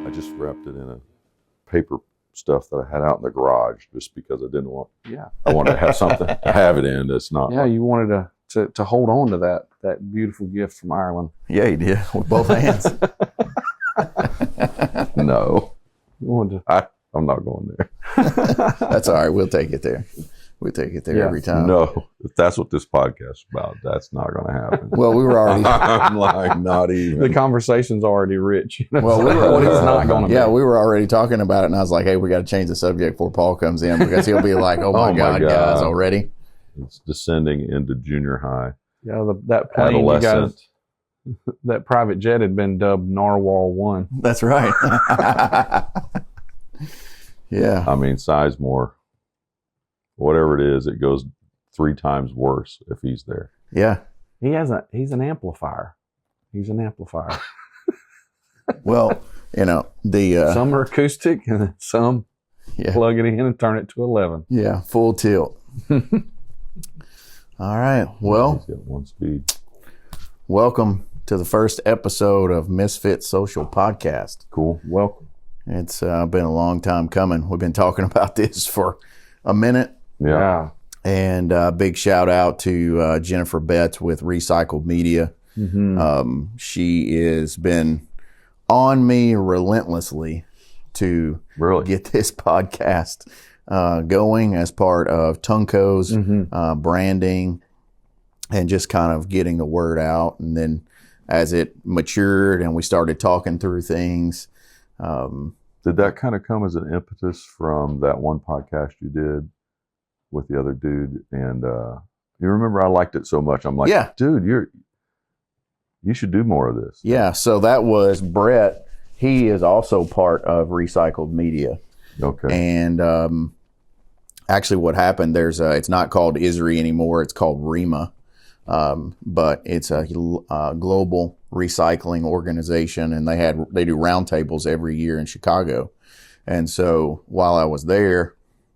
I just wrapped it in a paper stuff that I had out in the garage just because I didn't want. Yeah. I wanted to have something to have it in that's not. Yeah, you wanted to hold on to that beautiful gift from Ireland. Yeah, you did with both hands. No, You wanted to. I'm not going there. That's all right. We'll take it there. We take it there Yeah. every time. No, if that's what this podcast is about, that's not going to happen. Well, we were already. I'm like, not even. The conversation's already rich. Well, we what were. it's not going to be. Yeah, we were already talking about it, and I was like, "Hey, we got to change the subject before Paul comes in because he'll be like, oh my God, guys, already." It's descending into junior high. Yeah, that plane you Adolescent. guys, that private jet had been dubbed Narwhal 1. That's right. Yeah. I mean, Sizemore, whatever it is, it goes 3 times worse if he's there. Yeah. He's an amplifier. He's an amplifier. Well, the Some are acoustic and some plug it in and turn it to 11. Yeah, full tilt. All right. Well, He's got 1 speed. welcome to the first episode of Misfit Social Podcast. Cool. Welcome. It's been a long time coming. We've been talking about this for a minute. Yeah. And big shout out to Jennifer Betts with Recycled Media. Mm-hmm. She has been on me relentlessly to Really? get this podcast going as part of Tunco's branding and just kind of getting the word out. And then as it matured and we started talking through things. Did that kind of come as an impetus from that one podcast you did with the other dude? And you remember I liked it so much. I'm like, Yeah. dude, you should do more of this. Yeah, so that was Brett. He is also part of Recycled Media. Okay. And actually what happened, it's not called ISRI anymore, it's called REMA. But it's a global recycling organization, and they do roundtables every year in Chicago. And so while I was there,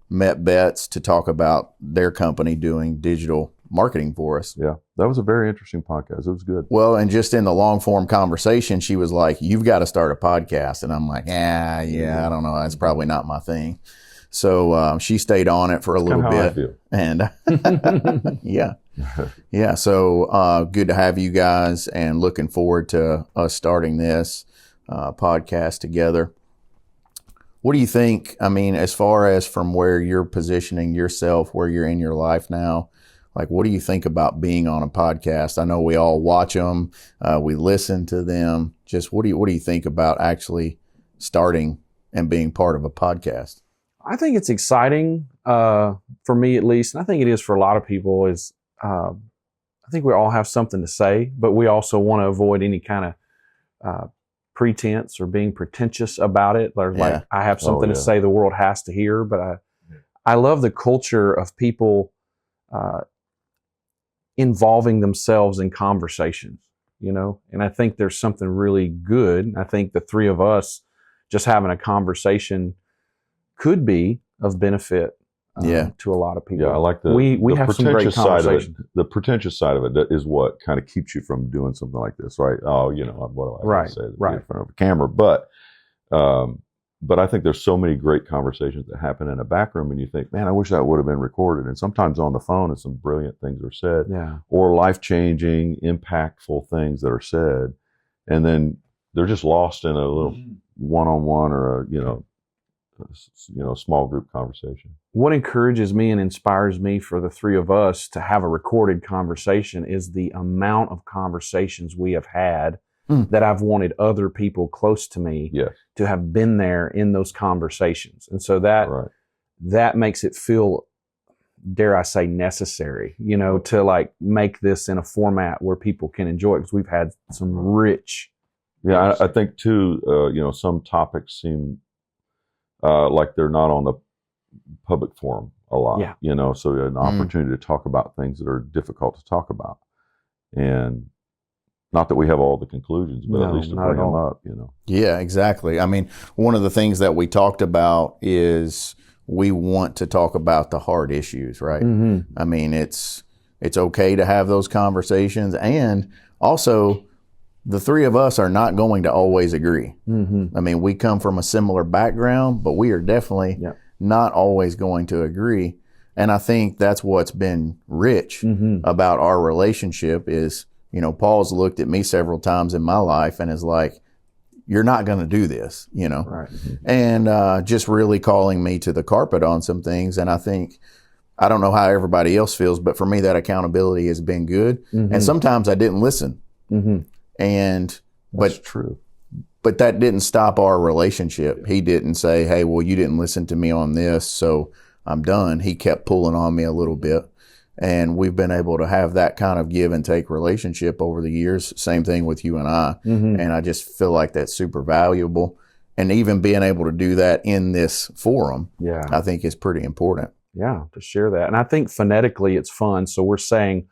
met Betts to talk about their company doing digital marketing for us. Yeah. That was a very interesting podcast. It was good. Well, and just in the long form conversation, she was like, "You've got to start a podcast." And I'm like, yeah, I don't know. That's probably not my thing. So she stayed on it for a little Kinda how I bit. feel. And yeah. Yeah. So good to have you guys and looking forward to us starting this podcast together. What do you think? I mean, as far as from where you're positioning yourself, where you're in your life now, like, what do you think about being on a podcast? I know we all watch them, we listen to them. Just what do you think about actually starting and being part of a podcast? I think it's exciting, for me at least, and I think it is for a lot of people, I think we all have something to say, but we also want to avoid any kind of pretense or being pretentious about it. Like, I have something to say the world has to hear, but I love the culture of people involving themselves in conversations, and I think there's something really good. I think the three of us just having a conversation could be of benefit to a lot of people. Yeah, I like we the have some great pretentious side of it. conversations. The pretentious side of it is what kind of keeps you from doing something like this, right? Oh, what do I have to say to be in front of a camera? But I think there's so many great conversations that happen in a back room, and you think, man, I wish that would have been recorded. And sometimes on the phone, and some brilliant things are said, or life-changing, impactful things that are said, and then they're just lost in a little one-on-one or a small group conversation. What encourages me and inspires me for the three of us to have a recorded conversation is the amount of conversations we have had that I've wanted other people close to me to have been there in those conversations. And so that makes it feel, dare I say, necessary, to like make this in a format where people can enjoy it, because we've had some rich. Yeah, I think too, some topics seem like they're not on the public forum a lot, so an opportunity to talk about things that are difficult to talk about. And not that we have all the conclusions, but at least to bring them up, Yeah, exactly. I mean, one of the things that we talked about is we want to talk about the hard issues, right? I mean, it's okay to have those conversations, and also the three of us are not going to always agree. Mm-hmm. I mean, we come from a similar background, but we are definitely not always going to agree. And I think that's what's been rich about our relationship is, you know, Paul's looked at me several times in my life and is like, you're not going to do this, you know, right. And just really calling me to the carpet on some things. And I think, I don't know how everybody else feels, but for me, that accountability has been good. And sometimes I didn't listen. And, That's true. But that didn't stop our relationship. He didn't say, hey, well, you didn't listen to me on this, so I'm done. He kept pulling on me a little bit. And we've been able to have that kind of give and take relationship over the years. Same thing with you and I. And I just feel like that's super valuable. And even being able to do that in this forum, I think is pretty important. Yeah, to share that. And I think phonetically it's fun. So we're saying,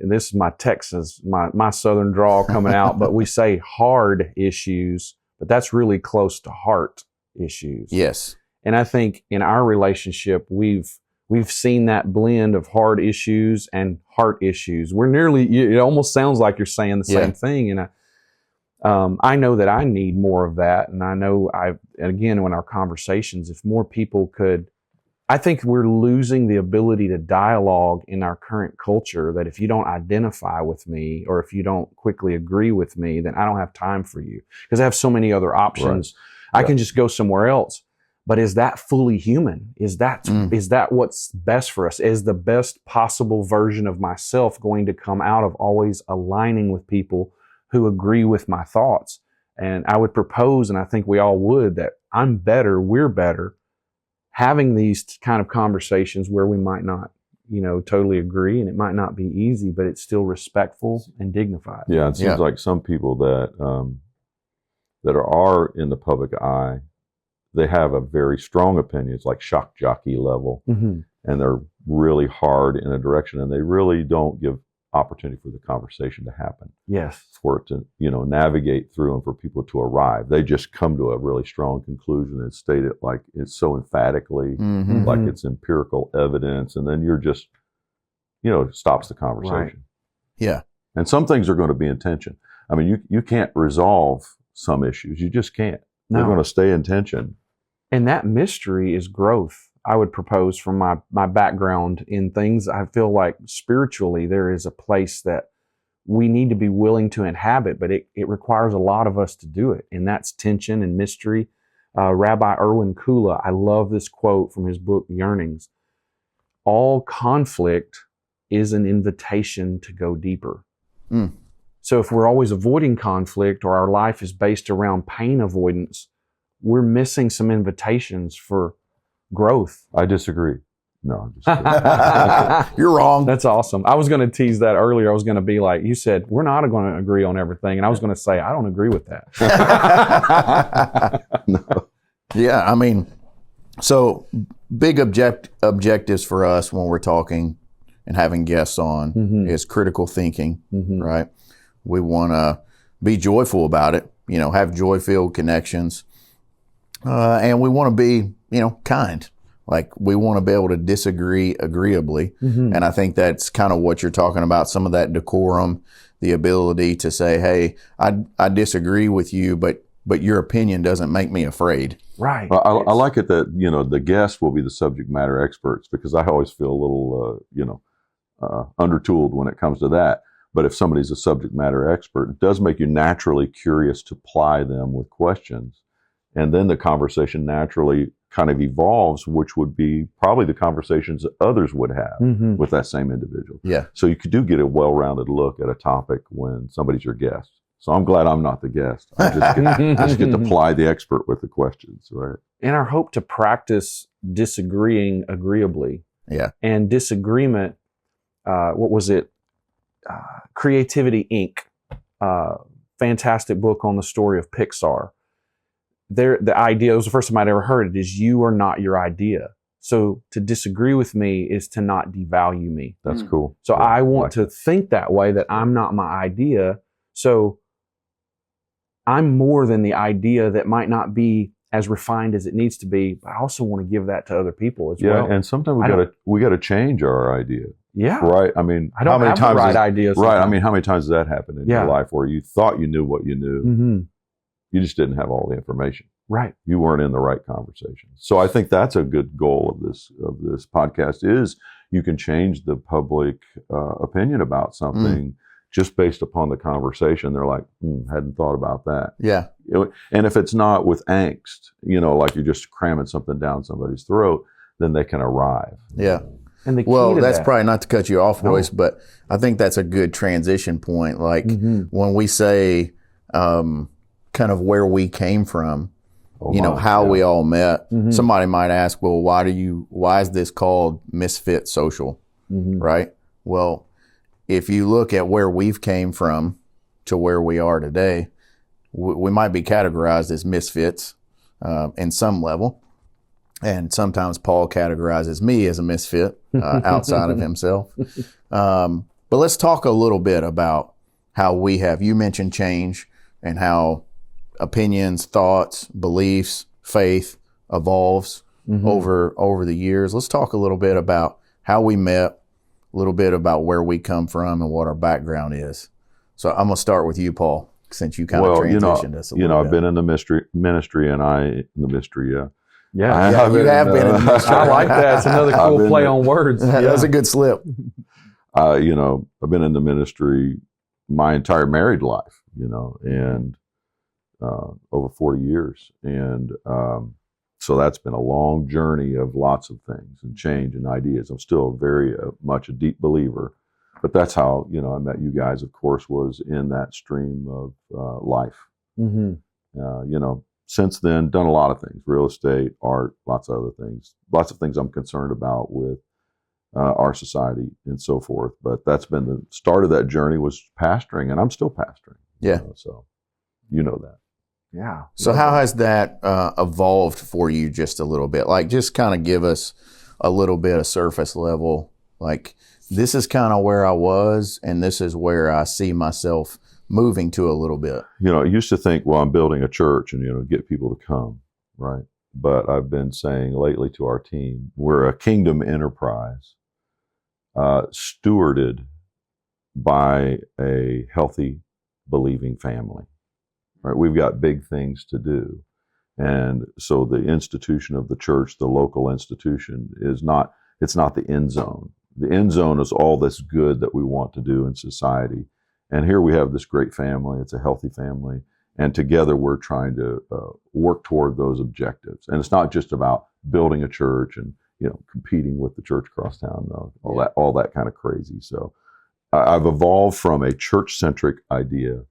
and this is my Texas, my Southern drawl coming out, but we say hard issues, but that's really close to heart issues. Yes. And I think in our relationship, we've seen that blend of hard issues and heart issues. We're nearly, it almost sounds like you're saying the same thing. And I know that I need more of that. And I know again, in our conversations, if more people could, I think we're losing the ability to dialogue in our current culture, that if you don't identify with me or if you don't quickly agree with me, then I don't have time for you because I have so many other options. Right. I can just go somewhere else. But is that fully human? Is that what's best for us? Is the best possible version of myself going to come out of always aligning with people who agree with my thoughts? And I would propose, and I think we all would, that I'm better, we're better, having these kind of conversations where we might not, you know, totally agree, and it might not be easy, but it's still respectful and dignified. Yeah, it seems like some people that are in the public eye, they have a very strong opinion. It's like shock jockey level, and they're really hard in a direction, and they really don't give opportunity for the conversation to happen. Yes. For it to, you know, navigate through and for people to arrive. They just come to a really strong conclusion and state it like it's so emphatically, like it's empirical evidence, and then you're just, you know, it stops the conversation. Right. Yeah. And some things are going to be in tension. I mean, you can't resolve some issues. You just can't. No. They're going to stay in tension. And that mystery is growth. I would propose from my background in things, I feel like spiritually there is a place that we need to be willing to inhabit, but it requires a lot of us to do it. And that's tension and mystery. Rabbi Erwin Kula, I love this quote from his book, Yearnings. All conflict is an invitation to go deeper. So if we're always avoiding conflict or our life is based around pain avoidance, we're missing some invitations for growth. I disagree. No, I'm just kidding. You're wrong. That's awesome. I was going to tease that earlier. I was going to be like, you said, we're not going to agree on everything. And I was going to say, I don't agree with that. No. Yeah, I mean, so big objectives for us when we're talking and having guests on is critical thinking, right? We want to be joyful about it, you know, have joy-filled connections. And we want to be, you know, kind. Like we want to be able to disagree agreeably. And I think that's kind of what you're talking about, some of that decorum, the ability to say, hey, I disagree with you, but your opinion doesn't make me afraid. Right. I like it that, you know, the guests will be the subject matter experts, because I always feel a little, undertooled when it comes to that. But if somebody's a subject matter expert, it does make you naturally curious to ply them with questions. And then the conversation naturally kind of evolves, which would be probably the conversations that others would have with that same individual. Yeah. So you do get a well-rounded look at a topic when somebody's your guest. So I'm glad I'm not the guest. I just get to ply the expert with the questions, right? And our hope to practice disagreeing agreeably. Yeah. And disagreement, what was it? Creativity, Inc. Fantastic book on the story of Pixar. The idea, it was the first time I'd ever heard it, is you are not your idea. So to disagree with me is to not devalue me. That's cool. So I want to think that way, that I'm not my idea. So I'm more than the idea that might not be as refined as it needs to be, but I also want to give that to other people as yeah, well. and sometimes we got to change our idea. Yeah. Right. I mean, I don't have the right ideas. Right. I mean, how many times has that happened in your life where you thought you knew what you knew? You just didn't have all the information. Right. You weren't in the right conversation. So I think that's a good goal of this podcast is you can change the public opinion about something just based upon the conversation. They're like, hadn't thought about that. Yeah. And if it's not with angst, like you're just cramming something down somebody's throat, then they can arrive. Yeah. And that's probably not to cut you off, Royce, but I think that's a good transition point. Like when we say kind of where we came from, how we all met. Somebody might ask, well, why is this called Misfit Social? Right? Well, if you look at where we've came from to where we are today, we might be categorized as misfits in some level. And sometimes Paul categorizes me as a misfit outside of himself. But let's talk a little bit about how you mentioned change and how opinions, thoughts, beliefs, faith evolves over the years. Let's talk a little bit about how we met, a little bit about where we come from and what our background is. So I'm going to start with you, Paul, since you kind of transitioned us a little bit. I've been in the ministry Yeah, you have been in the ministry. I like that. It's another cool play on words. That's a good slip. I've been in the ministry my entire married life, and over 40 years. And so that's been a long journey of lots of things and change and ideas. I'm still very much a deep believer, but that's how, I met you guys, of course, was in that stream of life. Since then, done a lot of things, real estate, art, lots of things I'm concerned about with our society and so forth. But that's been the start of that journey was pastoring, and I'm still pastoring. Yeah. So you know that. Yeah. So how has that evolved for you just a little bit? Like just kind of give us a little bit of surface level. Like this is kind of where I was and this is where I see myself moving to a little bit. I used to think, well, I'm building a church and, get people to come, right? But I've been saying lately to our team, we're a kingdom enterprise stewarded by a healthy, believing family. Right, we've got big things to do. And so the institution of the church, the local institution, it's not the end zone. The end zone is all this good that we want to do in society. And here we have this great family. It's a healthy family. And together we're trying to work toward those objectives. And it's not just about building a church and, competing with the church across town, all that kind of crazy. So I've evolved from a church-centric idea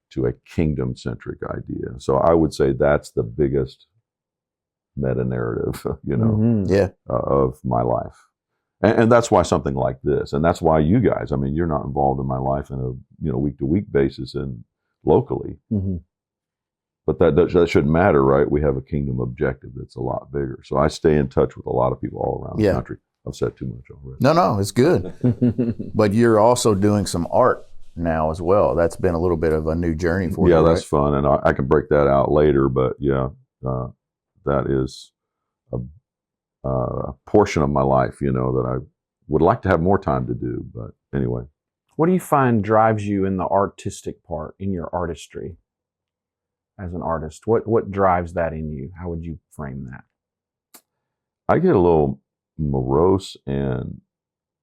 to a kingdom-centric idea. So I would say that's the biggest meta-narrative, of my life. And that's why something like this, and that's why you guys, you're not involved in my life in a week-to-week basis and locally. But that shouldn't matter, right? We have a kingdom objective that's a lot bigger. So I stay in touch with a lot of people all around the country. I've said too much already. No, it's good. But you're also doing some art now as well. That's been a little bit of a new journey for you. Yeah, that's fun, and I can break that out later. But that is a portion of my life, that I would like to have more time to do. But anyway, what do you find drives you in the artistic part, in your artistry as an artist? What drives that in you? How would you frame that? I get a little morose and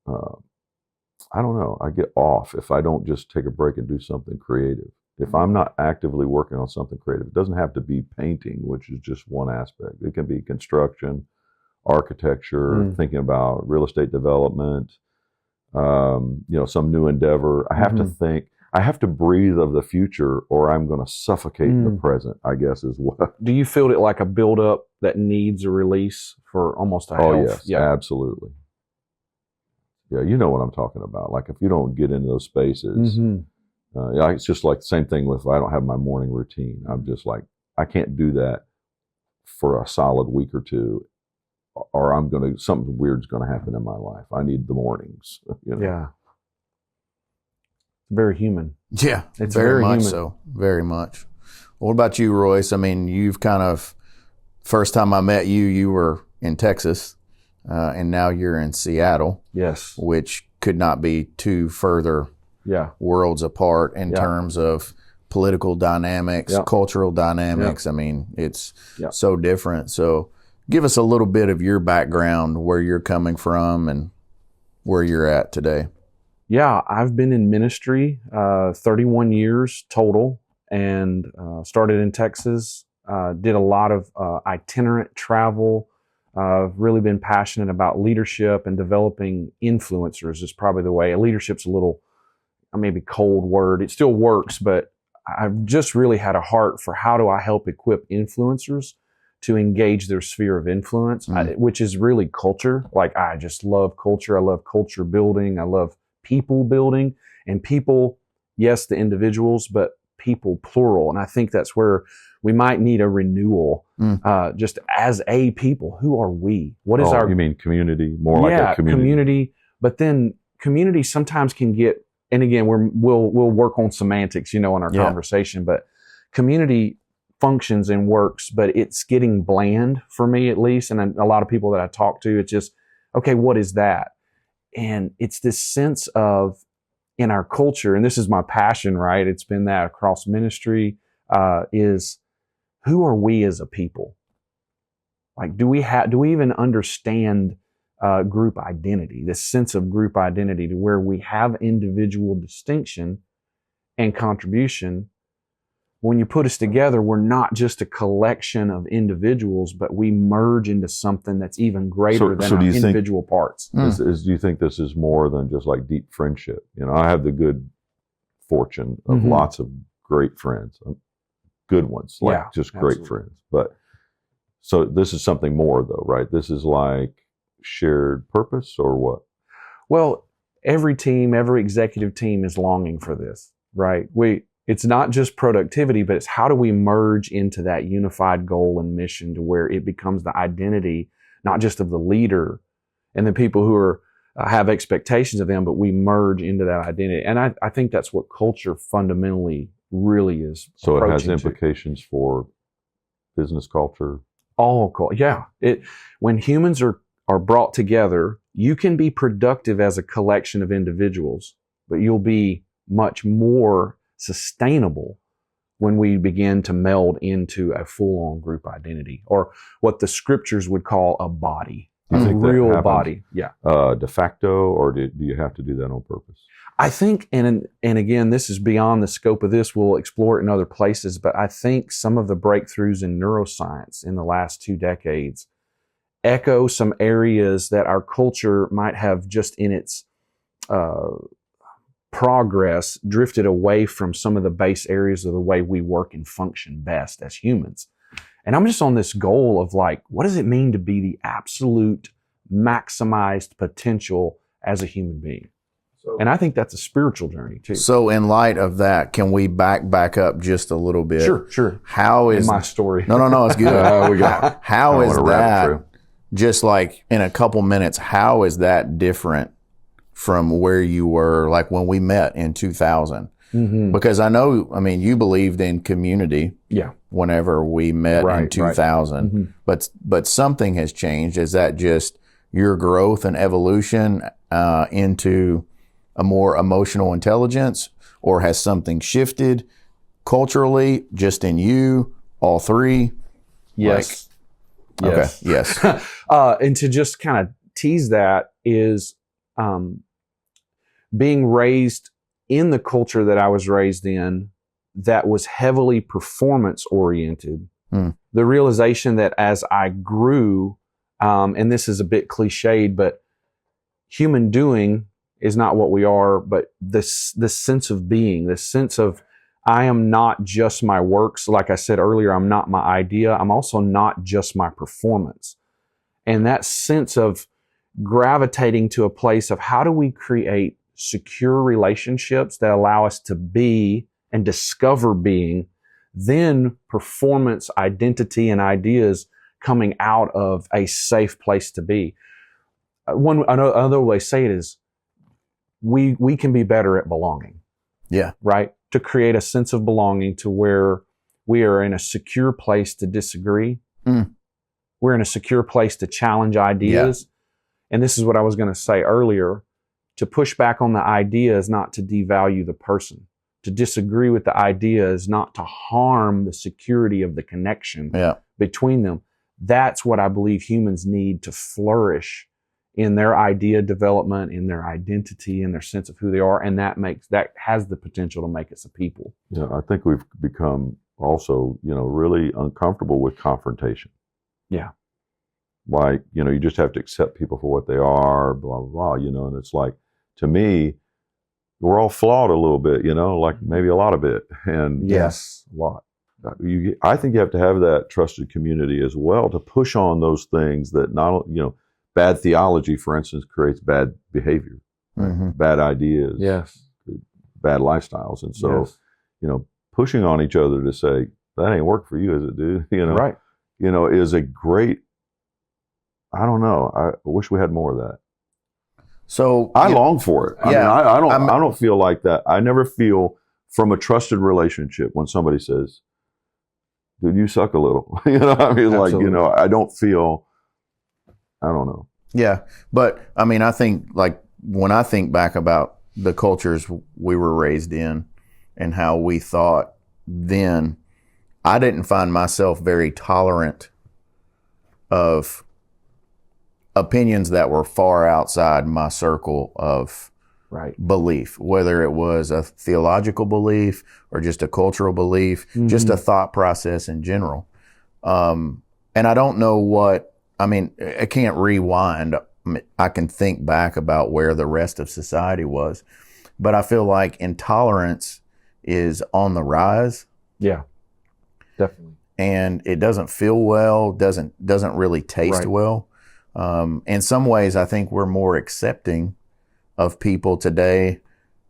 I don't know. I get off if I don't just take a break and do something creative. If I'm not actively working on something creative, it doesn't have to be painting, which is just one aspect. It can be construction, architecture, thinking about real estate development, some new endeavor. I have to think. I have to breathe of the future, or I'm going to suffocate in the present, I guess is what. Do you feel it like a buildup that needs a release for almost a health? Oh, yes, absolutely. Yeah, you know what I'm talking about. Like if you don't get into those spaces, it's just like the same thing with if I don't have my morning routine. I'm just like, I can't do that for a solid week or two, or something weird's going to happen in my life. I need the mornings. Yeah. Very human. Yeah, it's very much human. so. Very much. What about you, Royce? You've kind of First time I met you, you were in Texas, and now you're in Seattle. Yes. Which could not be two further worlds apart in terms of political dynamics, cultural dynamics. I mean, it's so different. So give us a little bit of your background, where you're coming from and where you're at today. Yeah, I've been in ministry 31 years total, and started in Texas. Did a lot of itinerant travel. Really been passionate about leadership and developing influencers is probably the way. Leadership's a little maybe cold word. It still works, but I've just really had a heart for how do I help equip influencers to engage their sphere of influence, which is really culture. Like, I just love culture. I love culture building. I love people building, and people, yes, the individuals, but people plural. And I think that's where we might need a renewal, just as a people. Who are we? What is our... You mean community? More like a community. But then community sometimes can get, and again, we'll work on semantics, in our conversation, but community functions and works, but it's getting bland for me, at least. And a lot of people that I talk to, it's just, okay, what is that? And it's this sense of, in our culture, and this is my passion, right? It's been that across ministry, is who are we as a people? Like, do we even understand group identity, this sense of group identity, to where we have individual distinction and contribution? When you put us together, we're not just a collection of individuals, but we merge into something that's even greater than our individual parts. Do you think this is more than just like deep friendship? I have the good fortune of lots of great friends, good ones, just great friends. But so this is something more, though, right? This is like shared purpose, or what? Well, every team, every executive team is longing for this, right? It's not just productivity, but it's how do we merge into that unified goal and mission to where it becomes the identity, not just of the leader and the people who have expectations of them, but we merge into that identity. And I think that's what culture fundamentally really is. So it has implications for business culture. When humans are brought together, you can be productive as a collection of individuals, but you'll be much more sustainable when we begin to meld into a full-on group identity, or what the scriptures would call a body, a real body. De facto, or do you have to do that on purpose? I think, and again, this is beyond the scope of this. We'll explore it in other places, but I think some of the breakthroughs in neuroscience in the last 2 decades echo some areas that our culture might have just in its progress drifted away from some of the base areas of the way we work and function best as humans. And I'm just on this goal of like, what does it mean to be the absolute maximized potential as a human being? And I think that's a spiritual journey too. So in light of that, can we back up just a little bit? Sure. How is my story? No, it's good. How is that, just like in a couple minutes, how is that different from where you were, like when we met in 2000? Because you believed in community whenever we met in 2000, but something has changed. Is that just your growth and evolution into a more emotional intelligence, or has something shifted culturally, just in you, all three? Yes. Okay. Yes. And to just kind of tease that is, being raised in the culture that I was raised in, that was heavily performance oriented. The realization that as I grew, and this is a bit cliched, but human doing is not what we are, but this sense of being, this sense of, I am not just my works. Like I said earlier, I'm not my idea. I'm also not just my performance. And that sense of gravitating to a place of how do we create secure relationships that allow us to be and discover being, then performance, identity, and ideas coming out of a safe place to be. Another way to say it is, we can be better at belonging. Yeah. Right? To create a sense of belonging to where we are in a secure place to disagree we're in a secure place to challenge ideas. Yeah. And this is what I was going to say earlier. To push back on the idea is not to devalue the person. To disagree with the idea is not to harm the security of the connection between them. That's what I believe humans need to flourish in their idea development, in their identity, in their sense of who they are. And that has the potential to make us a people. Yeah, I think we've become also, really uncomfortable with confrontation. Yeah. Like, you just have to accept people for what they are, blah, blah, blah, and it's like, to me, we're all flawed a little bit, like maybe a lot of it. And yes, a lot. I think you have to have that trusted community as well to push on those things that not, bad theology, for instance, creates bad behavior, right? Bad ideas, bad lifestyles. And so, pushing on each other to say, that ain't work for you, is it, dude? Right. Is a great, I don't know. I wish we had more of that. So I long for it. I don't feel like that. I never feel from a trusted relationship when somebody says, dude, you suck a little. Absolutely. I don't feel, I don't know. Yeah. But I think like when I think back about the cultures we were raised in and how we thought then, I didn't find myself very tolerant of opinions that were far outside my circle of belief, whether it was a theological belief or just a cultural belief, just a thought process in general. And I don't know I can't rewind. I can think back about where the rest of society was, but I feel like intolerance is on the rise. Yeah, definitely. And it doesn't feel well, doesn't really taste well. In some ways, I think we're more accepting of people today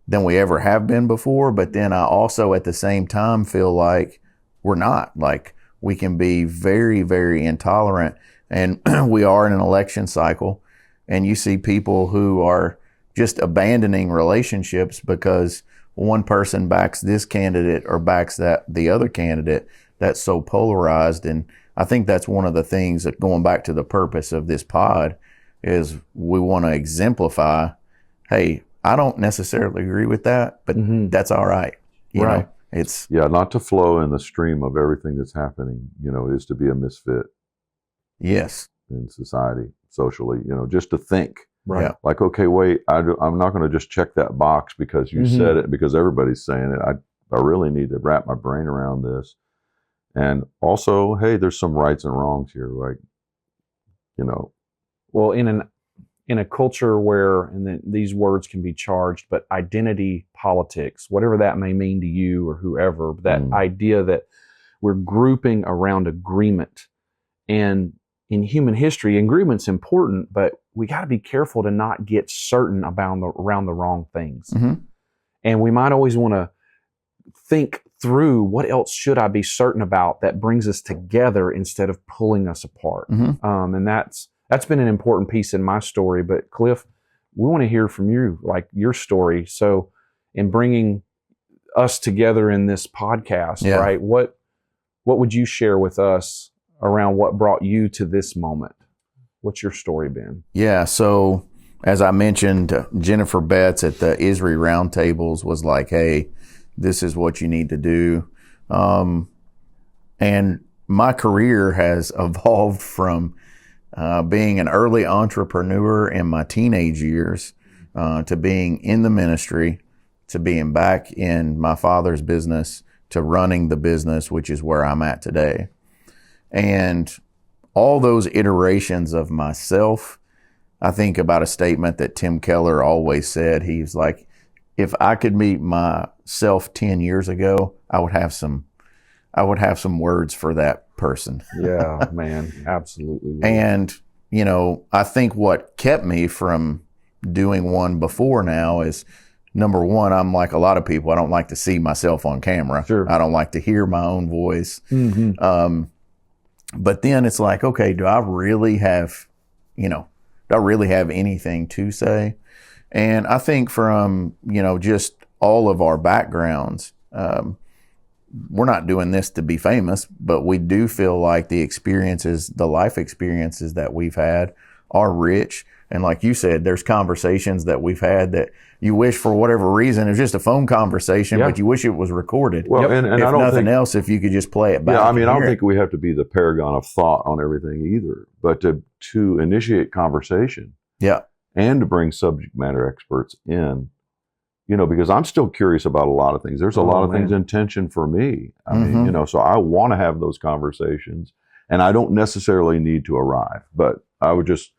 than we ever have been before. But then I also at the same time feel like we're not. Like we can be very, very intolerant. And we are in an election cycle. And you see people who are just abandoning relationships because one person backs this candidate or backs the other candidate. That's so polarized. And I think that's one of the things that, going back to the purpose of this pod, is we want to exemplify, hey, I don't necessarily agree with that, but that's all right. You know, it's not to flow in the stream of everything that's happening, is to be a misfit. Yes. In society, socially, just to think. Right. Like, okay, wait, I'm not going to just check that box because you said it, because everybody's saying it. I really need to wrap my brain around this. And also, hey, there's some rights and wrongs here, like, Well, in a culture where, and these words can be charged, but identity politics, whatever that may mean to you or whoever, that idea that we're grouping around agreement. And in human history, agreement's important, but we got to be careful to not get certain around the wrong things. And we might always want to think through, what else should I be certain about that brings us together instead of pulling us apart. And that's been an important piece in my story. But Cliff, we want to hear from you, like your story. So in bringing us together in this podcast, right? What would you share with us around what brought you to this moment? What's your story been? Yeah. So as I mentioned, Jennifer Betts at the ISRI roundtables was like, hey, this is what you need to do. And my career has evolved from being an early entrepreneur in my teenage years to being in the ministry, to being back in my father's business, to running the business, which is where I'm at today. And all those iterations of myself, I think about a statement that Tim Keller always said. He's like, if I could meet myself 10 years ago, I would have some words for that person. Yeah, man, absolutely. And, I think what kept me from doing one before now is, number one, I'm like a lot of people. I don't like to see myself on camera. Sure. I don't like to hear my own voice. But then it's like, okay, do I really have anything to say? And I think from, just all of our backgrounds, we're not doing this to be famous, but we do feel like the life experiences that we've had are rich. And like you said, there's conversations that we've had that you wish for whatever reason, it's just a phone conversation, but you wish it was recorded. Well, and if I don't nothing think, else, if you could just play it back. Yeah, I mean, I don't think we have to be the paragon of thought on everything either, but to initiate conversation. Yeah. And to bring subject matter experts in, because I'm still curious about a lot of things. There's a lot of things in tension for me. I mean, so I want to have those conversations, and I don't necessarily need to arrive, but I would just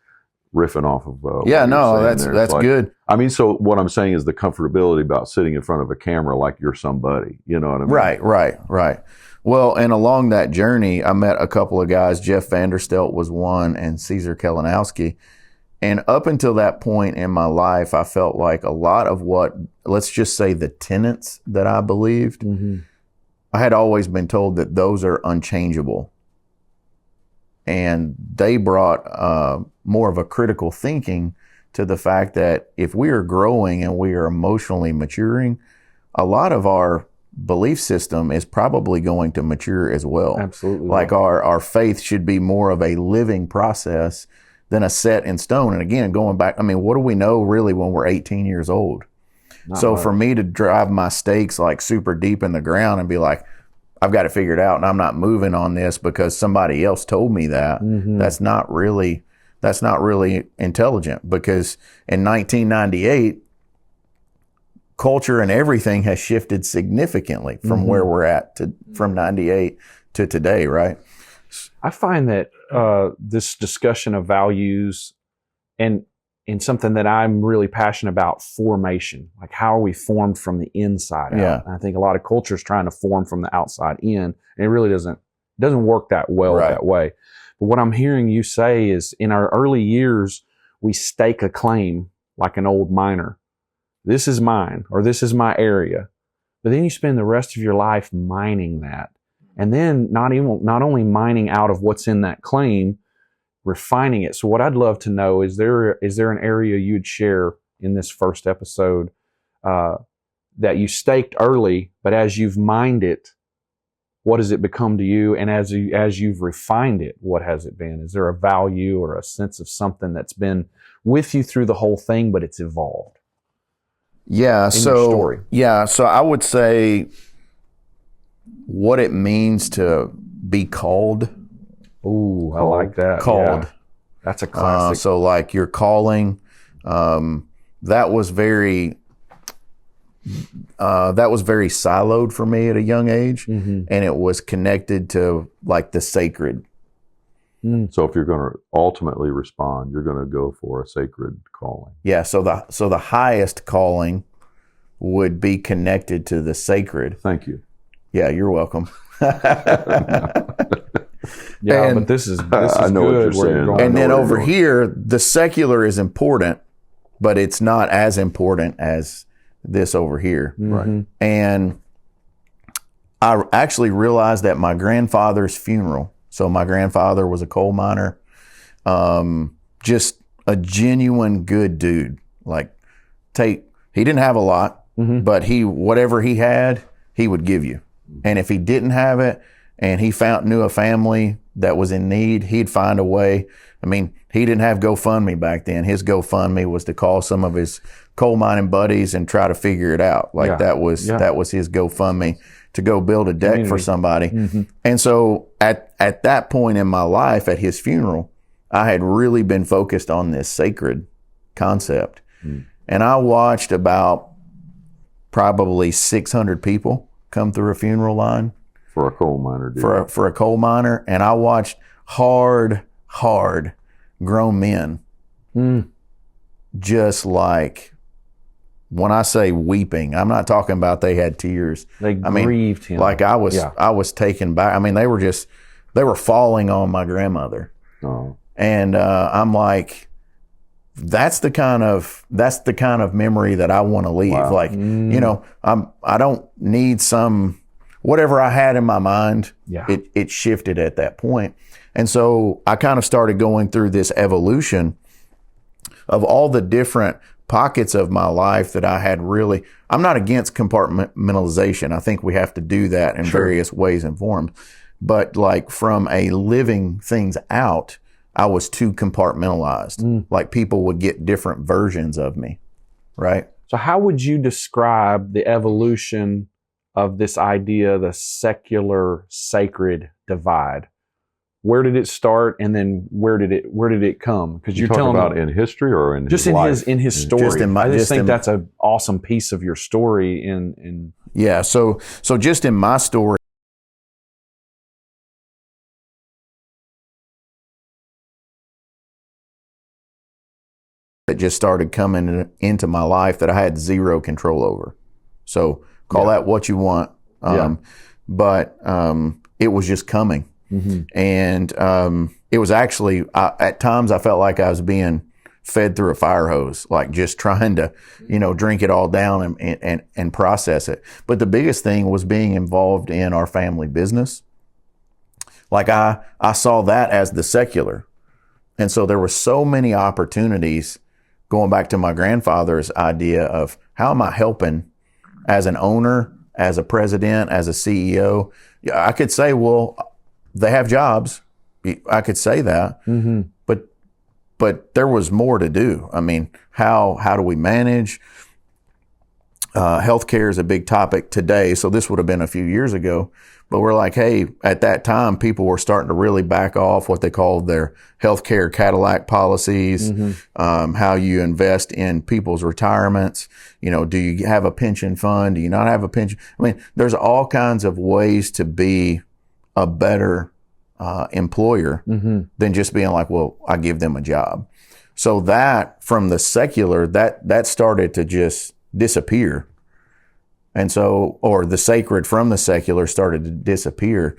riffing off of that's like, good. I mean, so what I'm saying is the comfortability about sitting in front of a camera like you're somebody. You know what I mean? Right. Well, and along that journey, I met a couple of guys. Jeff Vanderstelt was one, and Caesar Kalinowski. And up until that point in my life, I felt like a lot of let's just say the tenets that I believed, I had always been told that those are unchangeable. And they brought more of a critical thinking to the fact that if we are growing and we are emotionally maturing, a lot of our belief system is probably going to mature as well. Absolutely. Like our faith should be more of a living process than a set in stone. And again, going back, I mean, what do we know really when we're 18 years old? So for me to drive my stakes like super deep in the ground and be like, I've got it figured out and I'm not moving on this because somebody else told me that, that's not really intelligent, because in 1998, culture and everything has shifted significantly from where we're at from 98 to today, right? I find that this discussion of values and something that I'm really passionate about, formation, like how are we formed from the inside out? And I think a lot of culture is trying to form from the outside in, and it really doesn't work that well that way. But what I'm hearing you say is in our early years, we stake a claim like an old miner. This is mine, or this is my area. But then you spend the rest of your life mining that. And then not only mining out of what's in that claim, refining it. So what I'd love to know is there an area you'd share in this first episode that you staked early, but as you've mined it, what has it become to you? And as you've refined it, what has it been? Is there a value or a sense of something that's been with you through the whole thing, but it's evolved? Yeah. Story. Yeah. So I would say what it means to be called. Ooh, I like that. Called. Yeah. That's a classic. So like your calling, that was very siloed for me at a young age, and it was connected to like the sacred. So if you're going to ultimately respond, you're going to go for a sacred calling. Yeah. So the highest calling would be connected to the sacred. Thank you. Yeah, you're welcome. Yeah, but this is I know good. What you're saying. And then over here, the secular is important, but it's not as important as this over here. Right. And I actually realized at my grandfather's funeral. So my grandfather was a coal miner, just a genuine good dude. Like, he didn't have a lot, but whatever he had, he would give you. And if he didn't have it, and he knew a family that was in need, he'd find a way. I mean, he didn't have GoFundMe back then. His GoFundMe was to call some of his coal mining buddies and try to figure it out. Like that was his GoFundMe to go build a deck for somebody. And so at that point in my life, at his funeral, I had really been focused on this sacred concept. And I watched about probably 600 people come through a funeral line. For a coal miner, dude. For a coal miner. And I watched hard grown men just like, when I say weeping, I'm not talking about they had tears. They grieved him. Like I was taken back. I mean, they were falling on my grandmother. Oh. And I'm like, that's the kind of memory that I want to leave. Wow. Like, I don't need whatever I had in my mind. Yeah. It shifted at that point. And so I kind of started going through this evolution of all the different pockets of my life that I had really, I'm not against compartmentalization. I think we have to do that in various ways and forms. But like from a living things out, I was too compartmentalized. Like people would get different versions of me, right? So how would you describe the evolution of this idea, the secular sacred divide? Where did it start, and then where did it come? Because you're telling about in history or in just his life? in his story. I just think that's an awesome piece of your story. Yeah. So just in my story, that just started coming into my life that I had zero control over. So call that what you want. But it was just coming. And it was actually, at times I felt like I was being fed through a fire hose, like just trying to, drink it all down and process it. But the biggest thing was being involved in our family business. Like I saw that as the secular. And so there were so many opportunities, going back to my grandfather's idea of how am I helping as an owner, as a president, as a CEO. I could say, well, they have jobs. I could say that, but there was more to do. I mean, how do we manage? Healthcare is a big topic today. So this would have been a few years ago, but we're like, hey, at that time, people were starting to really back off what they called their healthcare Cadillac policies, how you invest in people's retirements. Do you have a pension fund? Do you not have a pension? I mean, there's all kinds of ways to be a better employer than just being like, well, I give them a job. So that from the secular, that started to just disappear. And so, or the sacred from the secular started to disappear.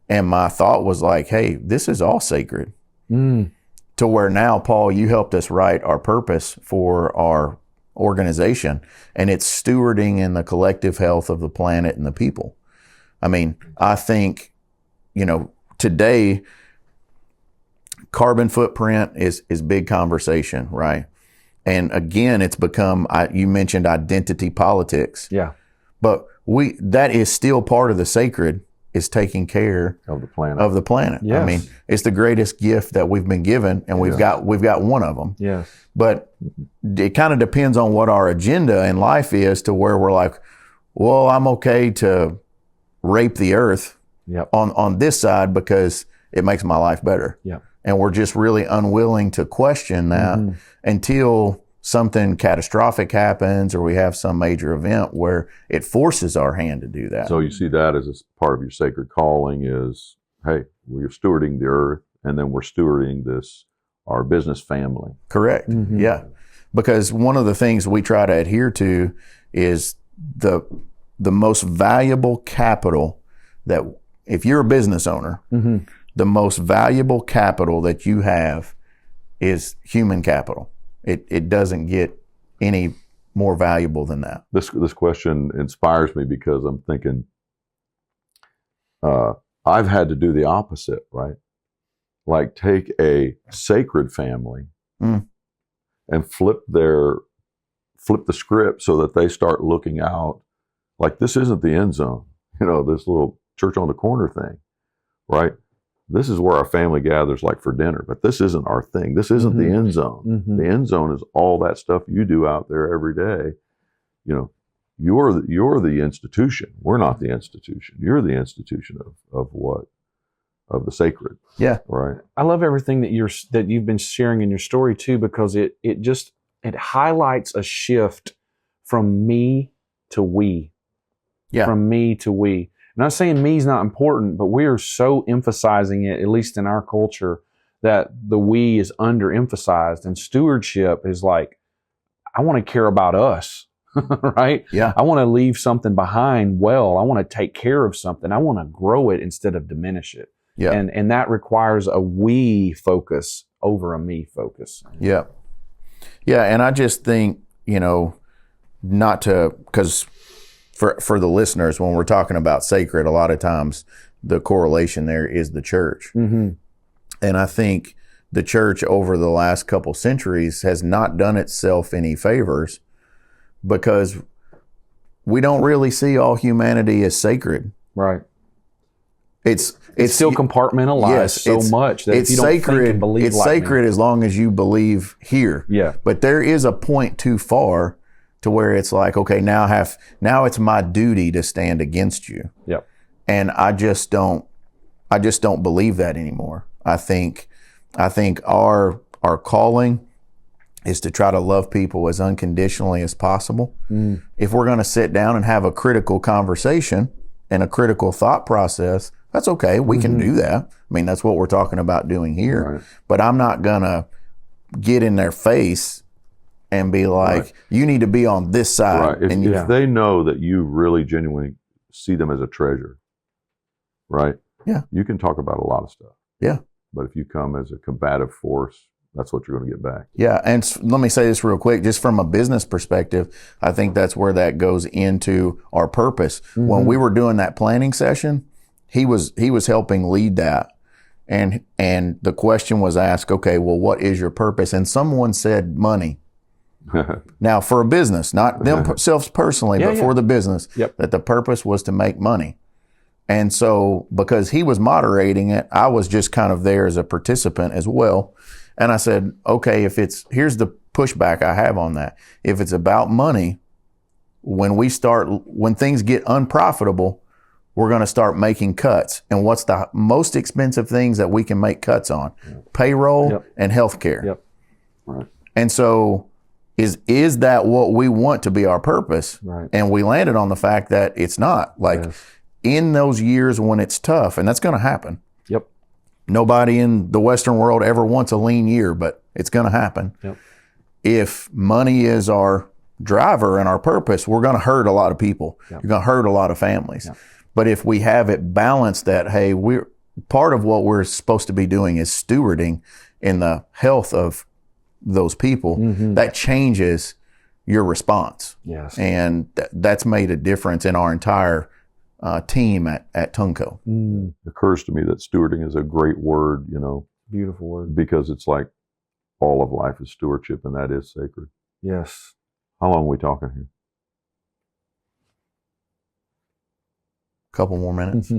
And my thought was like, hey, this is all sacred. To where now, Paul, you helped us write our purpose for our organization, and it's stewarding in the collective health of the planet and the people. I mean, I think, today, carbon footprint is big conversation, right? And again, it's become, you mentioned identity politics. Yeah. But that is still part of the sacred, is taking care of the planet. Yes. I mean, it's the greatest gift that we've been given, and we've got one of them. Yes. But it kind of depends on what our agenda in life is, to where we're like, well, I'm okay to rape the earth on this side because it makes my life better. Yeah. And we're just really unwilling to question that until something catastrophic happens or we have some major event where it forces our hand to do that. So you see that as a part of your sacred calling is, hey, we're stewarding the earth, and then we're stewarding our business family. Correct. Yeah. Because one of the things we try to adhere to is the most valuable capital that, if you're a business owner, the most valuable capital that you have is human capital. It doesn't get any more valuable than that. This question inspires me because I'm thinking, I've had to do the opposite, right? Like take a sacred family and flip the script so that they start looking out like this isn't the end zone, this little church on the corner thing, right? This is where our family gathers like for dinner, but this isn't our thing. This isn't the end zone. The end zone is all that stuff you do out there every day. You're the institution. We're not the institution. You're the institution of the sacred. Yeah. Right. I love everything that you've been sharing in your story too, because it highlights a shift from me to we. Yeah. From me to we. I'm not saying me's not important, but we are so emphasizing it, at least in our culture, that the we is underemphasized, and stewardship is like, I want to care about us, right? Yeah. I want to leave something behind well. I want to take care of something. I want to grow it instead of diminish it. Yeah. And that requires a we focus over a me focus. Yeah. Yeah. And I just think, not to, because for the listeners, when we're talking about sacred, a lot of times the correlation there is the church. And I think the church over the last couple centuries has not done itself any favors, because we don't really see all humanity as sacred. Right. It's still compartmentalized much that it's if you don't sacred. think and believe It's like sacred me. as long as you believe here. Yeah. But there is a point too far to where it's like, okay, now it's my duty to stand against you. Yep. And I just don't believe that anymore. I think our calling is to try to love people as unconditionally as possible. If we're going to sit down and have a critical conversation and a critical thought process, that's okay. We can do that. I mean, that's what we're talking about doing here. Right. But I'm not going to get in their face and be like, you need to be on this side. Right. If they know that you really genuinely see them as a treasure, right? Yeah. You can talk about a lot of stuff. Yeah. But if you come as a combative force, that's what you're going to get back. Yeah. And let me say this real quick, just from a business perspective, I think that's where that goes into our purpose. When we were doing that planning session, he was helping lead that. And the question was asked, okay, well, what is your purpose? And someone said money. Now, for a business, not themselves personally, but for the business, that the purpose was to make money. And so, because he was moderating it, I was just kind of there as a participant as well. And I said, okay, here's the pushback I have on that. If it's about money, when things get unprofitable, we're going to start making cuts. And what's the most expensive things that we can make cuts on? Payroll and healthcare. Yep. Right. And so, is that what we want to be our purpose? Right. And we landed on the fact that it's not. In those years when it's tough, and that's going to happen. Yep. Nobody in the Western world ever wants a lean year, but it's going to happen. Yep. If money is our driver and our purpose, we're going to hurt a lot of people. Yep. You're going to hurt a lot of families. Yep. But if we have it balanced that, hey, part of what we're supposed to be doing is stewarding in the health of those people, that changes your response. Yes. And that's made a difference in our entire team at Tunco. It occurs to me that stewarding is a great word, Beautiful word. because it's like all of life is stewardship, and that is sacred. Yes. How long are we talking here? Couple more minutes.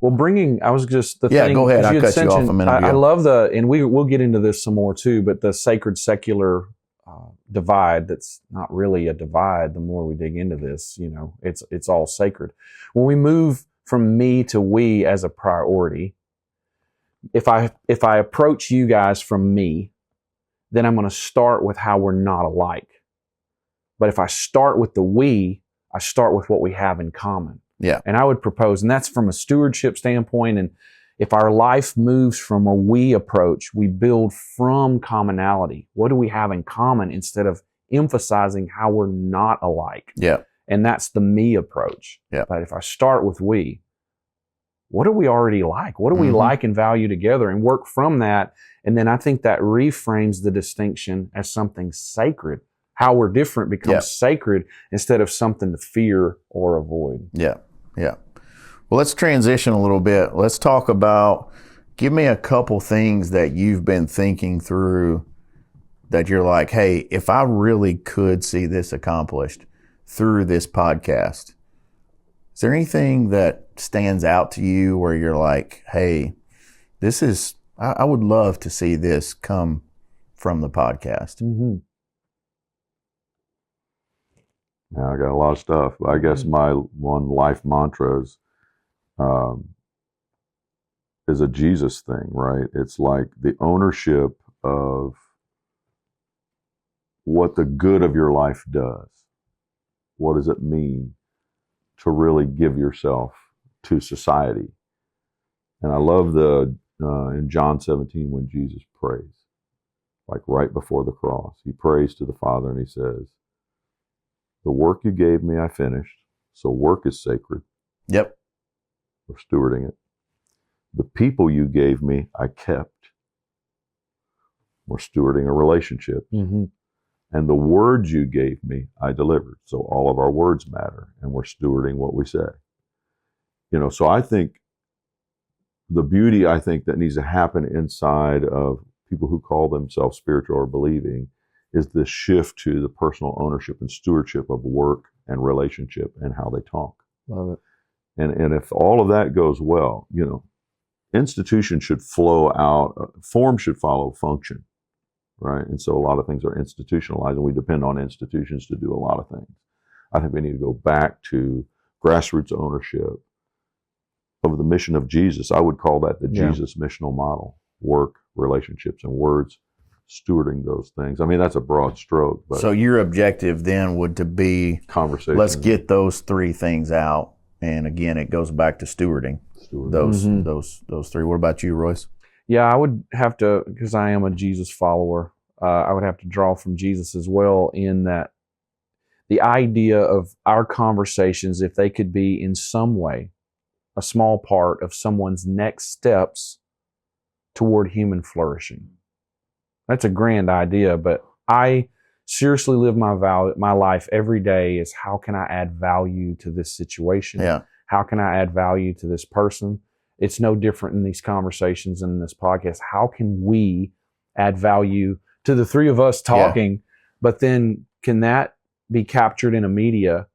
Well, I was just the thing. Yeah, go ahead. I cut you off a minute ago. I love and we'll get into this some more too, but the sacred secular divide, that's not really a divide. The more we dig into this, it's all sacred. When we move from me to we as a priority, if I approach you guys from me, then I'm going to start with how we're not alike. But if I start with the we, I start with what we have in common. Yeah. And I would propose, and that's from a stewardship standpoint, and if our life moves from a we approach, we build from commonality. What do we have in common instead of emphasizing how we're not alike? Yeah. And that's the me approach. Yeah. But if I start with we, what do we already like? What do we like and value together, and work from that? And then I think that reframes the distinction as something sacred. How we're different becomes sacred instead of something to fear or avoid. Yeah. Yeah. Well, let's transition a little bit. Let's talk about, give me a couple things that you've been thinking through that you're like, hey, if I really could see this accomplished through this podcast, is there anything that stands out to you where you're like, hey, I would love to see this come from the podcast? Yeah, I got a lot of stuff. I guess my one life mantra is a Jesus thing, right? It's like the ownership of what the good of your life does. What does it mean to really give yourself to society? And I love in John 17 when Jesus prays, like right before the cross, he prays to the Father and he says, the work you gave me, I finished. So work is sacred. Yep. We're stewarding it. The people you gave me, I kept. We're stewarding a relationship. And the words you gave me, I delivered. So all of our words matter, and we're stewarding what we say. So I think the beauty, I think, that needs to happen inside of people who call themselves spiritual or believing is this shift to the personal ownership and stewardship of work and relationship and how they talk. Love it. And if all of that goes well, institutions should flow out, form should follow function, right? And so a lot of things are institutionalized, and we depend on institutions to do a lot of things. I think we need to go back to grassroots ownership of the mission of Jesus. I would call that the Jesus missional model: work, relationships, and words, stewarding those things. I mean, that's a broad stroke. But so your objective then would to be conversation. Let's get those three things out. And again, it goes back to stewarding. Those three. What about you, Royce? Yeah, I would have to, because I am a Jesus follower, I would have to draw from Jesus as well, in that the idea of our conversations, if they could be in some way a small part of someone's next steps toward human flourishing. That's a grand idea, but I seriously live my life every day is, how can I add value to this situation? Yeah. How can I add value to this person? It's no different in these conversations and in this podcast. How can we add value to the three of us talking, but then can that be captured in a media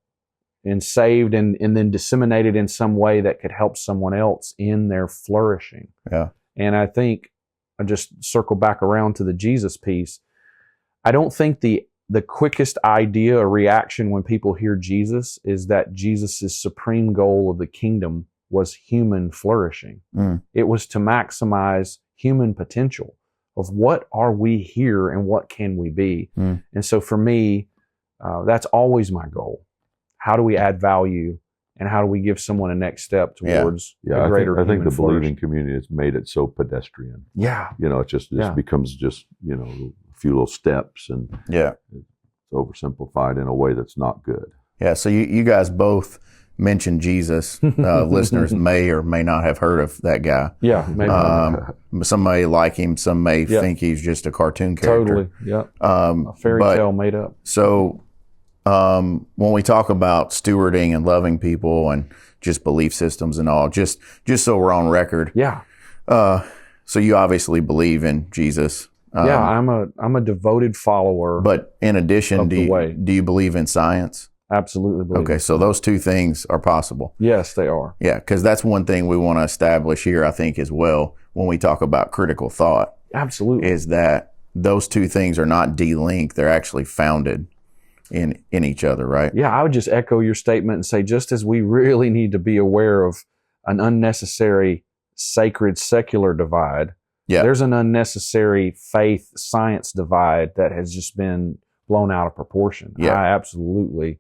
and saved and then disseminated in some way that could help someone else in their flourishing? Yeah. And I think, I just circle back around to the Jesus piece. I don't think the quickest idea or reaction when people hear Jesus is that Jesus' supreme goal of the kingdom was human flourishing. It was to maximize human potential of what are we here and what can we be. And so for me, that's always my goal. How do we add value, and how do we give someone a next step towards a greater I think the flourishing? believing community has made it so pedestrian. Yeah. It becomes just, a few little steps, and it's oversimplified in a way that's not good. Yeah. So you guys both mentioned Jesus. Listeners may or may not have heard of that guy. Yeah. Maybe. Some may like him. Some may think he's just a cartoon character. Totally. Yeah. A fairy tale made up. So when we talk about stewarding and loving people and just belief systems and all, just so we're on record. Yeah. So you obviously believe in Jesus. I'm a devoted follower. But in addition, do you believe in science? Absolutely believe. Okay, so those two things are possible. Yes, they are. Yeah, because that's one thing we want to establish here, I think, as well, when we talk about critical thought. Absolutely. Is that those two things are not de-linked. They're actually founded in each other, right? Yeah, I would just echo your statement and say, just as we really need to be aware of an unnecessary sacred secular divide, there's an unnecessary faith science divide that has just been blown out of proportion. I absolutely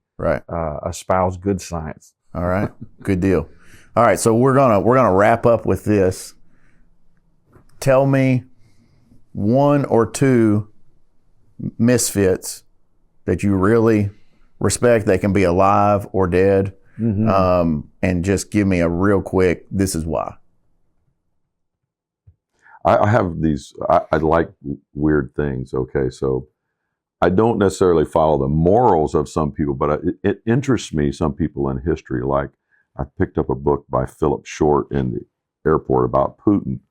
espouse good science. All right, good deal. All right, so we're gonna wrap up with this. Tell me one or two misfits that you really respect. They can be alive or dead, and just give me a real quick, this is why. I have these, I like weird things, okay? So I don't necessarily follow the morals of some people, but it interests me, some people in history. Like, I picked up a book by Philip Short in the airport about Putin.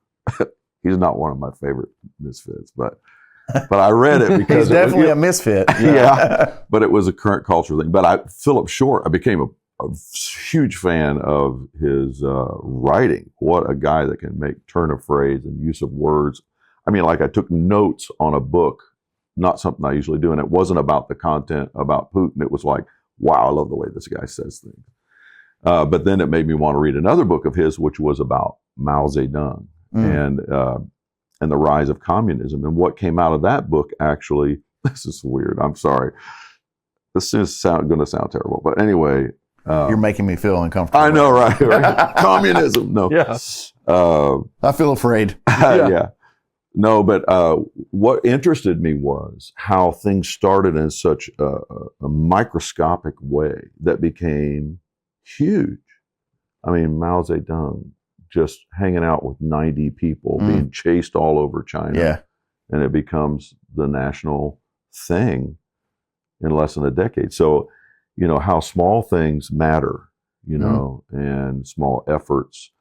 He's not one of my favorite misfits, but I read it because he's definitely a misfit. But it was a current culture thing. But Philip Short, I became a huge fan of his writing. What a guy that can make turn of phrase and use of words. I mean, like, I took notes on a book, not something I usually do, and it wasn't about the content about Putin. It was like, wow, I love the way this guy says things. But then it made me want to read another book of his, which was about Mao Zedong and the rise of communism. And what came out of that book, actually, this is weird. I'm sorry. This is going to sound terrible, but anyway. You're making me feel uncomfortable. I know, right? Communism. No. Yeah. I feel afraid. Yeah. No, but what interested me was how things started in such a microscopic way that became huge. I mean, Mao Zedong just hanging out with 90 people, being chased all over China. Yeah. And it becomes the national thing in less than a decade. So, how small things matter, and small efforts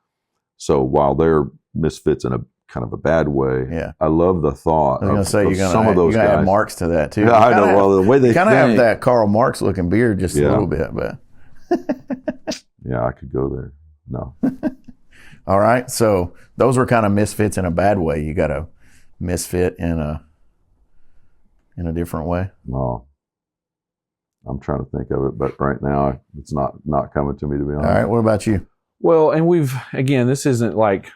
So while they're misfits in a kind of a bad way, I love the thought of some of those guys. Add Marx to that too. Yeah, I know. Well, the way they kind of have that Karl Marx looking beard just a little bit, but yeah, I could go there. No. All right. So those were kind of misfits in a bad way. You got a misfit in a different way. No. I'm trying to think of it, but right now it's not coming to me, to be honest. All right. What about you? Well, and this isn't like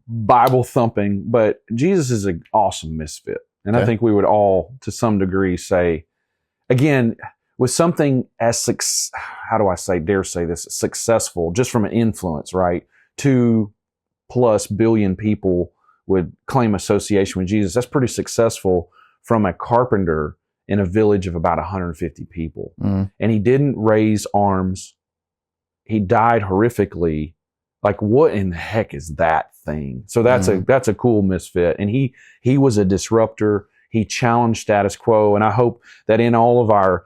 Bible thumping, but Jesus is an awesome misfit. And I think we would all, to some degree, say, again, with something as, dare say this, successful, just from an influence, right? 2+ billion people would claim association with Jesus. That's pretty successful from a carpenter in a village of about 150 people. Mm. And he didn't raise arms. He died horrifically. Like, what in the heck is that thing? So that's a cool misfit. And he was a disruptor. He challenged status quo. And I hope that in all of our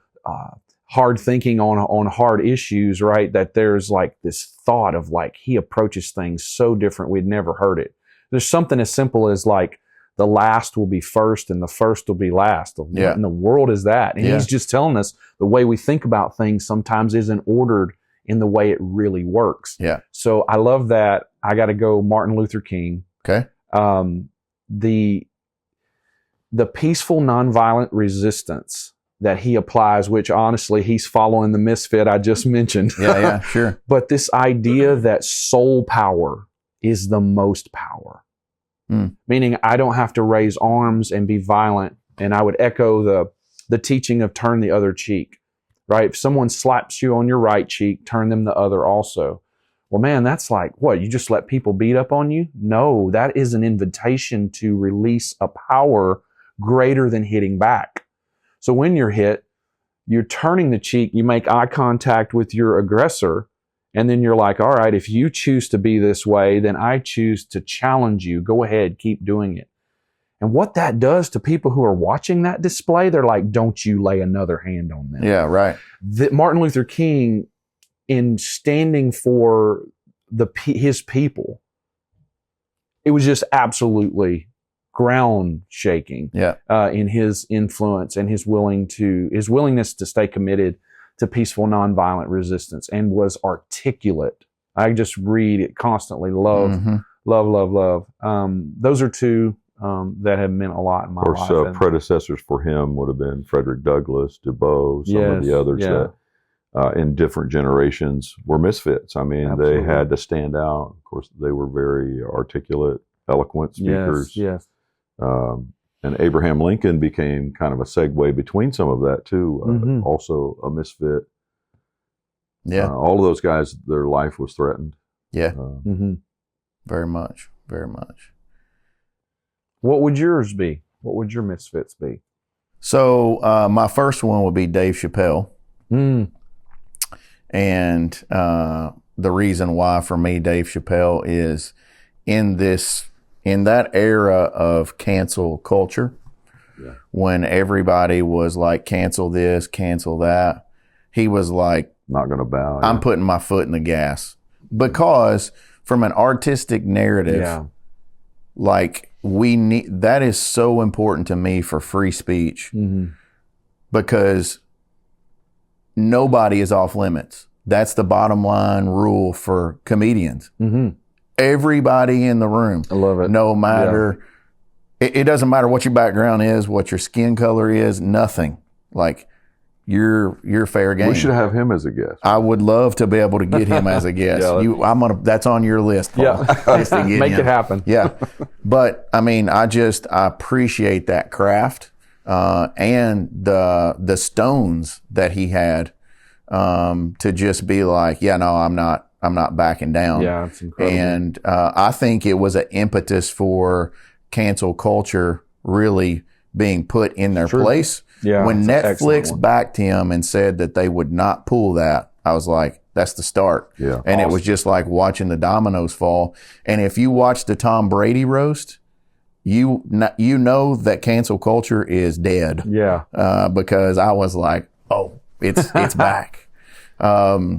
hard thinking on hard issues, right, that there's like this thought of like, he approaches things so different, we'd never heard it. There's something as simple as like, the last will be first and the first will be last. What in the world is that? And he's just telling us the way we think about things sometimes isn't ordered in the way it really works. Yeah. So I love that. I got to go Martin Luther King. Okay. The peaceful nonviolent resistance that he applies, which honestly, he's following the misfit I just mentioned. Yeah, sure. But this idea that soul power is the most power. Meaning I don't have to raise arms and be violent. And I would echo the teaching of turn the other cheek, right? If someone slaps you on your right cheek, turn them the other also. Well, man, that's like, what? You just let people beat up on you? No, that is an invitation to release a power greater than hitting back. So when you're hit, you're turning the cheek, you make eye contact with your aggressor, and then you're like, all right, if you choose to be this way, then I choose to challenge you. Go ahead, keep doing it. And what that does to people who are watching that display, they're like, don't you lay another hand on them. Yeah, right. Martin Luther King, in standing for his people, it was just absolutely ground shaking in his influence and his willingness to stay committed to peaceful nonviolent resistance, and was articulate. I just read it constantly. Love. Those are two that have meant a lot in my life. Of course, predecessors for him would have been Frederick Douglass, Du Bois, some of the others that in different generations were misfits. I mean, they had to stand out. Of course, they were very articulate, eloquent speakers. Yes. And Abraham Lincoln became kind of a segue between some of that too. Also a misfit. Yeah. All of those guys, their life was threatened. Yeah. Very much. Very much. What would yours be? What would your misfits be? So my first one would be Dave Chappelle. And the reason why for me, Dave Chappelle is in that era of cancel culture, when everybody was like, cancel this, cancel that, he was like, not going to bow. I'm putting my foot in the gas. Because from an artistic narrative, like that is so important to me for free speech, because nobody is off limits. That's the bottom line rule for comedians. Everybody in the room. I love it. No matter, it doesn't matter what your background is, what your skin color is, nothing. Like, you're fair game. We should have him as a guest. I would love to be able to get him as a guest. That's on your list, Paul. Yeah. Make it happen. Yeah. But I mean, I appreciate that craft, and the stones that he had, to just be like, no, I'm not backing down. Yeah, it's incredible. And I think it was an impetus for cancel culture really being put in their place. Yeah, when Netflix backed him and said that they would not pull that, I was like, that's the start. Yeah, and it was just like watching the dominoes fall. And if you watch the Tom Brady roast, you know that cancel culture is dead. Yeah. Because I was like, oh, it's back. Yeah,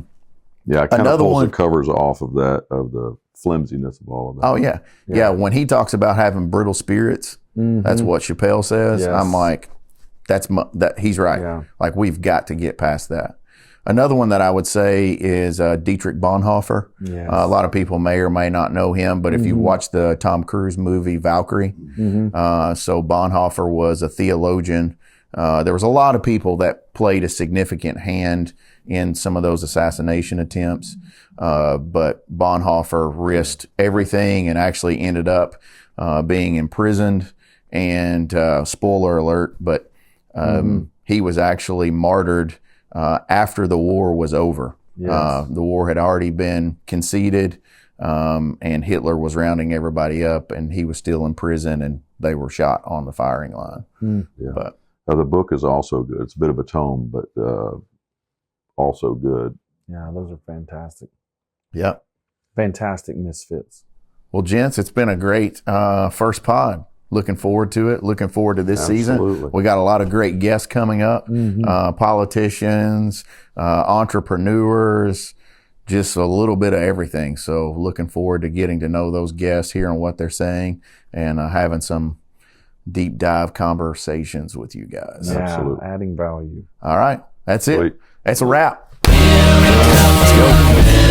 it kind of pulls the covers off of that, of the flimsiness of all of that. Oh yeah. When he talks about having brittle spirits, that's what Chappelle says. Yes. I'm like, that he's right. Yeah. Like, we've got to get past that. Another one that I would say is Dietrich Bonhoeffer. Yes. A lot of people may or may not know him, but if you watch the Tom Cruise movie Valkyrie, so Bonhoeffer was a theologian. There was a lot of people that played a significant hand in some of those assassination attempts, but Bonhoeffer risked everything and actually ended up being imprisoned. And spoiler alert, but he was actually martyred after the war was over. Yes. The war had already been conceded, and Hitler was rounding everybody up, and he was still in prison, and they were shot on the firing line. Yeah. But the book is also good. It's a bit of a tome, but also good. Yeah, those are fantastic. Yep. Fantastic Misfits. Well, gents, it's been a great first pod. Looking forward to it. Looking forward to this season. We got a lot of great guests coming up. Politicians, entrepreneurs, just a little bit of everything. So looking forward to getting to know those guests, hearing what they're saying, and having some deep dive conversations with you guys. Yeah, absolutely. Adding value. All right. That's it. That's a wrap. Let's go.